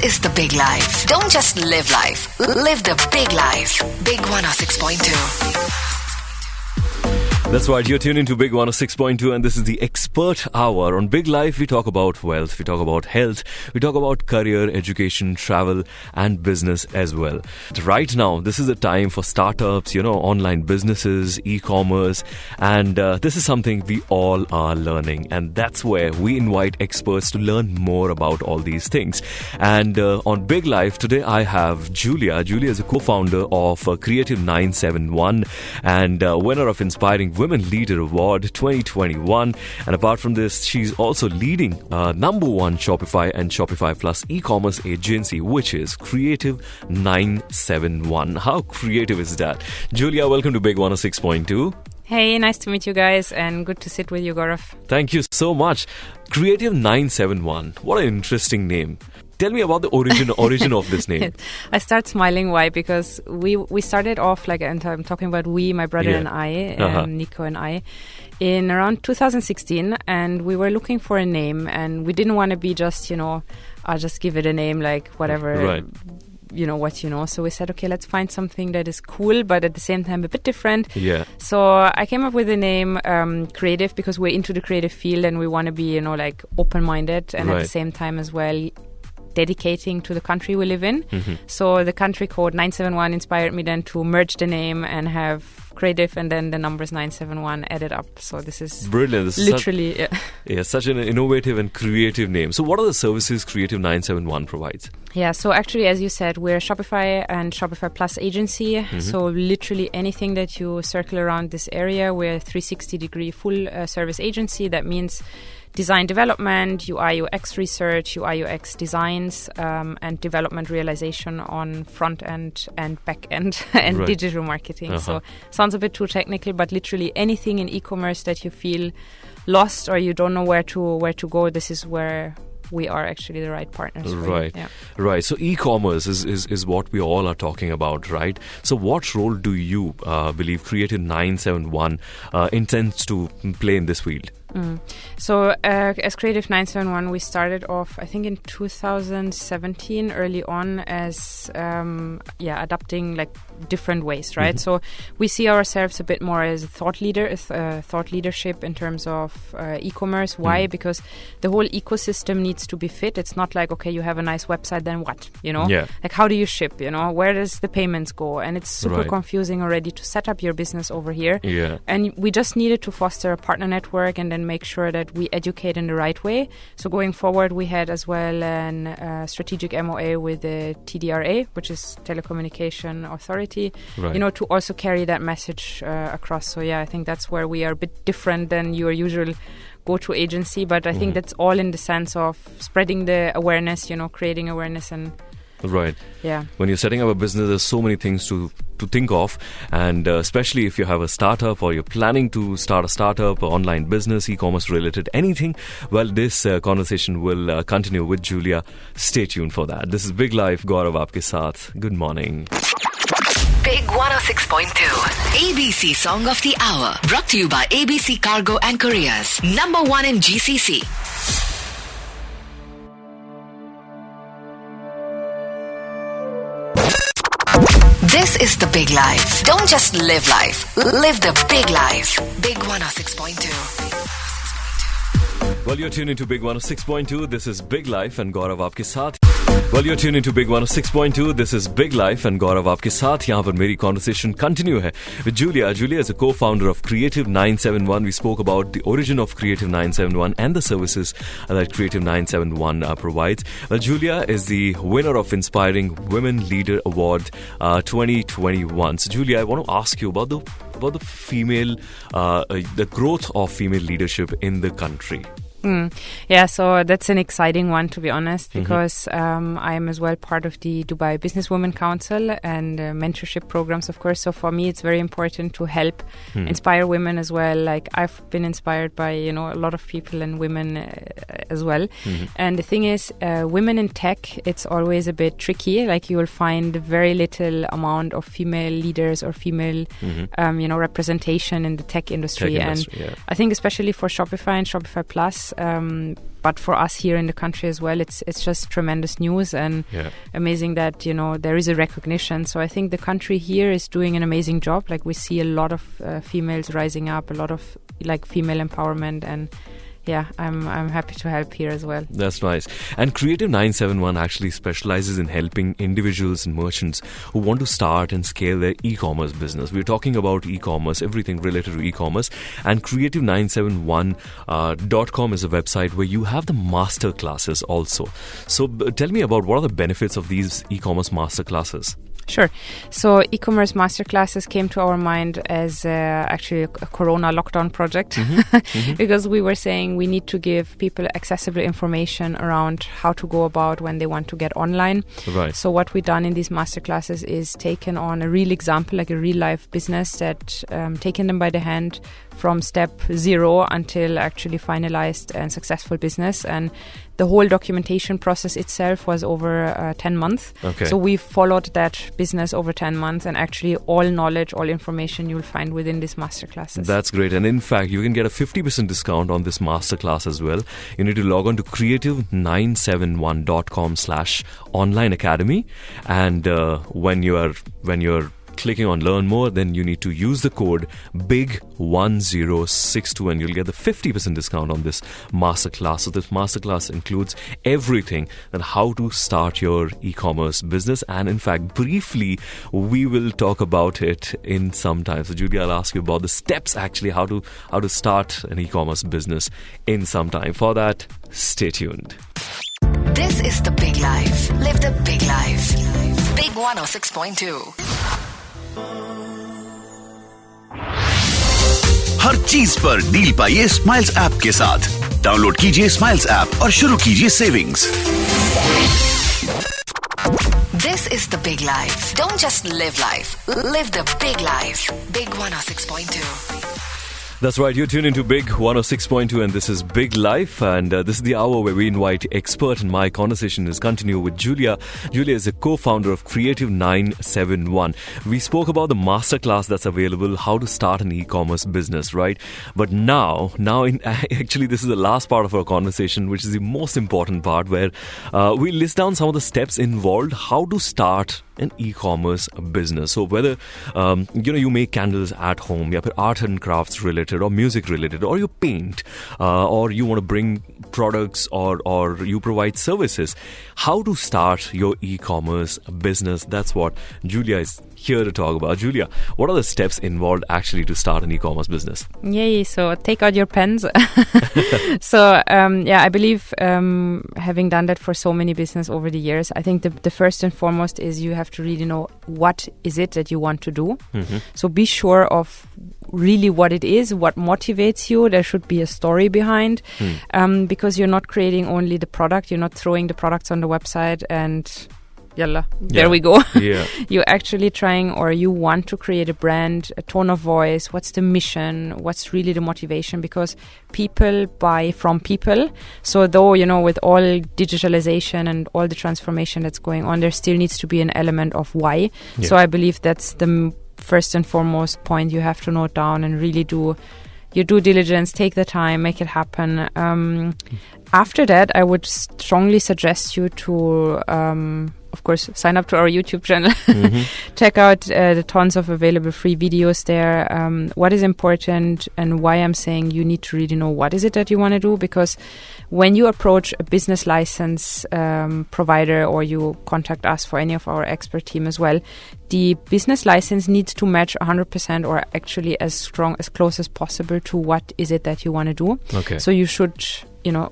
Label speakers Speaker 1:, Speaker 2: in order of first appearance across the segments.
Speaker 1: is the big life. Don't just live life. Live the big life. Big 106.2.
Speaker 2: That's right, you're tuned into Big 106.2 and this is the Expert Hour. On Big Life, we talk about wealth, we talk about health, we talk about career, education, travel and business as well. Right now, this is the time for startups, online businesses, e-commerce, and this is something we all are learning. And that's where we invite experts to learn more about all these things. And on Big Life, today I have Julia. Julia is a co-founder of Creative971 and winner of Inspiring Women Leader Award 2021. And apart from this, she's also leading #1 Shopify and Shopify Plus e-commerce agency, which is Creative971. How creative is that? Julia, welcome to Big 106.2.
Speaker 3: Hey, nice to meet you guys and good to sit with you, Gaurav.
Speaker 2: Thank you so much. Creative971. What an interesting name. Tell me about the origin of this name.
Speaker 3: I start smiling. Why? because we started off, and I'm talking about we, my brother and I, Nico and I, in around 2016, and we were looking for a name, and we didn't want to be just, I'll just give it a name like whatever.
Speaker 2: Right.
Speaker 3: So we said, okay, let's find something that is cool, but at the same time a bit different.
Speaker 2: Yeah.
Speaker 3: So I came up with the name Creative because we're into the creative field and we want to be, open-minded and at the same time as well dedicating to the country we live in. Mm-hmm. So the country code 971 inspired me then to merge the name and have Creative and then the numbers 971 added up. So this is
Speaker 2: brilliant. This
Speaker 3: literally
Speaker 2: is such an innovative and creative name. So what are the services Creative971 provides?
Speaker 3: Yeah, so actually, as you said, we're a Shopify and Shopify Plus agency. Mm-hmm. So literally anything that you circle around this area, we're a 360-degree full service agency. That means design development, UI UX research, UI UX designs, and development realization on front end and back end and digital marketing. So sounds a bit too technical, but literally anything in e-commerce that you feel lost or you don't know where to go, this is where we are actually the right partners for
Speaker 2: right.
Speaker 3: you. Yeah.
Speaker 2: Right. So e-commerce is what we all are talking about, right? So what role do you believe Creative971 intends to play in this field?
Speaker 3: So as Creative971, we started off, I think in 2017, early on, as adapting different ways, right? Mm-hmm. So we see ourselves a bit more as a thought leadership in terms of e-commerce. Why? Mm-hmm. Because the whole ecosystem needs to be fit. It's not like, okay, you have a nice website, then what?
Speaker 2: Yeah.
Speaker 3: Like how do you ship? Where does the payments go? And it's super confusing already to set up your business over here.
Speaker 2: Yeah.
Speaker 3: And we just needed to foster a partner network and then make sure that we educate in the right way. So going forward, we had as well a strategic MOA with the TDRA, which is Telecommunication Authority, to also carry that message across. So yeah, I think that's where we are a bit different than your usual go-to agency, but I think that's all in the sense of spreading the awareness, creating awareness and
Speaker 2: right.
Speaker 3: Yeah.
Speaker 2: When you're setting up a business, there's so many things to think of, and especially if you have a startup or you're planning to start a startup, or online business, e-commerce related, anything. Well, this conversation will continue with Julia. Stay tuned for that. This is Big Life. Gaurav aapke saath. Good morning.
Speaker 1: Big 106.2 ABC Song of the Hour, brought to you by ABC Cargo and Couriers, #1 in GCC. This is the big life. Don't just live life. Live the big life. Big 106.2.
Speaker 2: Well, you're tuned into Big 106.2. This is Big Life and Gaurav aapke saath. Well, you're tuned into Big 106.2. This is Big Life and Gaurav aapke saath. यहाँ पर मेरी conversation continue है with Julia. Julia is a co-founder of Creative971. We spoke about the origin of Creative971 and the services that Creative971 provides. Well, Julia is the winner of Inspiring Women Leader Award 2021. So, Julia, I want to ask you about the female, the growth of female leadership in the country.
Speaker 3: Yeah, so that's an exciting one, to be honest, because I am as well part of the Dubai Businesswomen Council and mentorship programs, of course. So for me, it's very important to help inspire women as well. Like I've been inspired by, a lot of people and women as well. And the thing is, women in tech, it's always a bit tricky. Like you will find very little amount of female leaders or female, representation in the tech industry. I think especially for Shopify and Shopify Plus, But for us here in the country as well, it's just tremendous news and amazing that, there is a recognition. So I think the country here is doing an amazing job. Like, we see a lot of females rising up, a lot of female empowerment, and I'm happy to help here as well.
Speaker 2: That's nice. And Creative971 actually specializes in helping individuals and merchants who want to start and scale their e-commerce business. We're talking about e-commerce, everything related to e-commerce. And Creative971.com is a website where you have the master classes also. So tell me about what are the benefits of these e-commerce master classes?
Speaker 3: Sure. So e-commerce masterclasses came to our mind as actually a Corona lockdown project because we were saying we need to give people accessible information around how to go about when they want to get online.
Speaker 2: Right.
Speaker 3: So what we've done in these masterclasses is taken on a real example, like a real life business that taken them by the hand from step 0 until actually finalized and successful business. And the whole documentation process itself was over 10 months.
Speaker 2: Okay.
Speaker 3: So we followed that business over 10 months, and actually all knowledge, all information you'll find within these masterclasses.
Speaker 2: That's great. And in fact, you can get a 50% discount on this masterclass as well. You need to log on to creative971.com/online academy. And when you're clicking on learn more, then you need to use the code BIG1062 and you'll get the 50% discount on this masterclass. So this masterclass includes everything and how to start your e-commerce business. And in fact, briefly, we will talk about it in some time. So Julia, I'll ask you about the steps actually, how to start an e-commerce business in some time. For that, stay tuned.
Speaker 1: This is The Big Life. Live the big life. Big 106.2.
Speaker 4: हर चीज पर deal पाइए smiles app के साथ। Download कीजिए smiles app और शुरू कीजिए savings.
Speaker 1: This is The Big Life. Don't just live life. Live the big life. Big 106.2.
Speaker 2: That's right, you're tuned into Big 106.2 and this is Big Life, and this is the hour where we invite expert, and my conversation is continue with Julia. Julia is a co-founder of Creative971. We spoke about the masterclass that's available, how to start an e-commerce business, right? But now actually this is the last part of our conversation, which is the most important part, where we list down some of the steps involved, how to start an e-commerce business. So whether you make candles at home, या फिर art and crafts related or music related, or you paint, or you want to bring products or you provide services, how to start your e-commerce business, that's what Julia is here to talk about. Julia, what are the steps involved actually to start an e-commerce business?
Speaker 3: Yay, so take out your pens. So I believe having done that for so many business over the years, I think the first and foremost is you have to really know what is it that you want to do. So be sure of really what it is, what motivates you. There should be a story behind, because you're not creating only the product, you're not throwing the products on the website and there we go. You're actually trying, or you want to create a brand, a tone of voice. What's the mission? What's really the motivation? Because people buy from people. So though, with all digitalization and all the transformation that's going on, there still needs to be an element of why. So I believe that's the first and foremost point you have to note down and really do your due diligence, take the time, make it happen. After that, I would strongly suggest you to, of course, sign up to our YouTube channel. Check out the tons of available free videos there. What is important and why I'm saying you need to really know what is it that you want to do, because when you approach a business license provider, or you contact us for any of our expert team as well, the business license needs to match 100%, or actually as close as possible to what is it that you want to do.
Speaker 2: Okay.
Speaker 3: So you should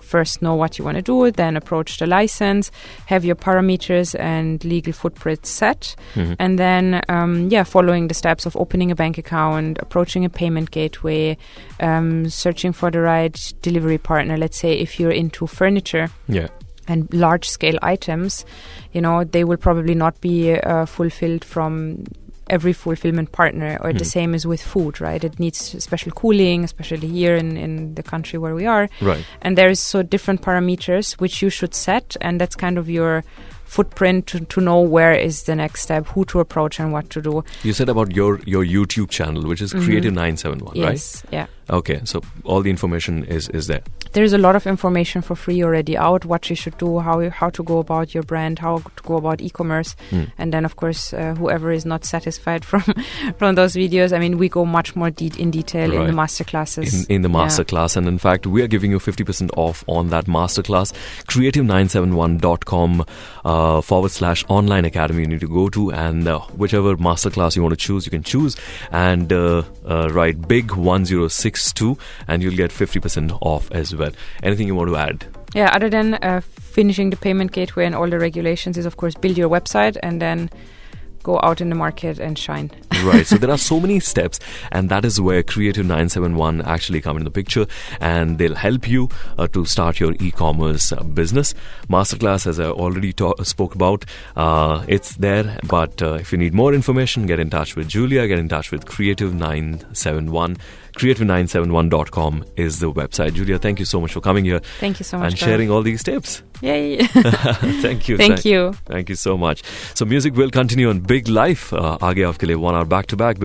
Speaker 3: first know what you want to do, then approach the license, have your parameters and legal footprint set, and then, following the steps of opening a bank account, approaching a payment gateway, searching for the right delivery partner. Let's say if you're into furniture. And large-scale items, they will probably not be fulfilled from every fulfillment partner, or the same is with food, right? It needs special cooling, especially here in the country where we are.
Speaker 2: Right.
Speaker 3: And there is so different parameters which you should set, and that's kind of your footprint to know where is the next step, who to approach and what to do.
Speaker 2: You said about your YouTube channel, which is Creative971, right?
Speaker 3: Yes, yeah.
Speaker 2: Okay, so all the information is there.
Speaker 3: There's a lot of information for free already out, what you should do, how to go about your brand, how to go about e-commerce. And then, of course, whoever is not satisfied from those videos, I mean, we go much more in detail in the masterclasses.
Speaker 2: In the masterclass. And in fact, we are giving you 50% off on that masterclass. Creative971.com /online academy you need to go to, and whichever masterclass you want to choose, you can choose. And write BIG1062 and you'll get 50% off as well. Anything you want to add?
Speaker 3: Yeah, other than finishing the payment gateway and all the regulations, is of course build your website and then go out in the market and shine.
Speaker 2: Right. So there are so many steps, and that is where Creative971 actually come into the picture, and they'll help you to start your e-commerce business. Masterclass, as I already spoke about, it's there. But if you need more information, get in touch with Julia, get in touch with Creative971. Creative971.com is the website. Julia, thank you so much for coming here.
Speaker 3: Thank you so much.
Speaker 2: And sharing all these tips.
Speaker 3: Yay.
Speaker 2: Thank you.
Speaker 3: Thank you.
Speaker 2: Thank you so much. So music will continue on Big Life. आगे आपके लिए 1 hour back to back.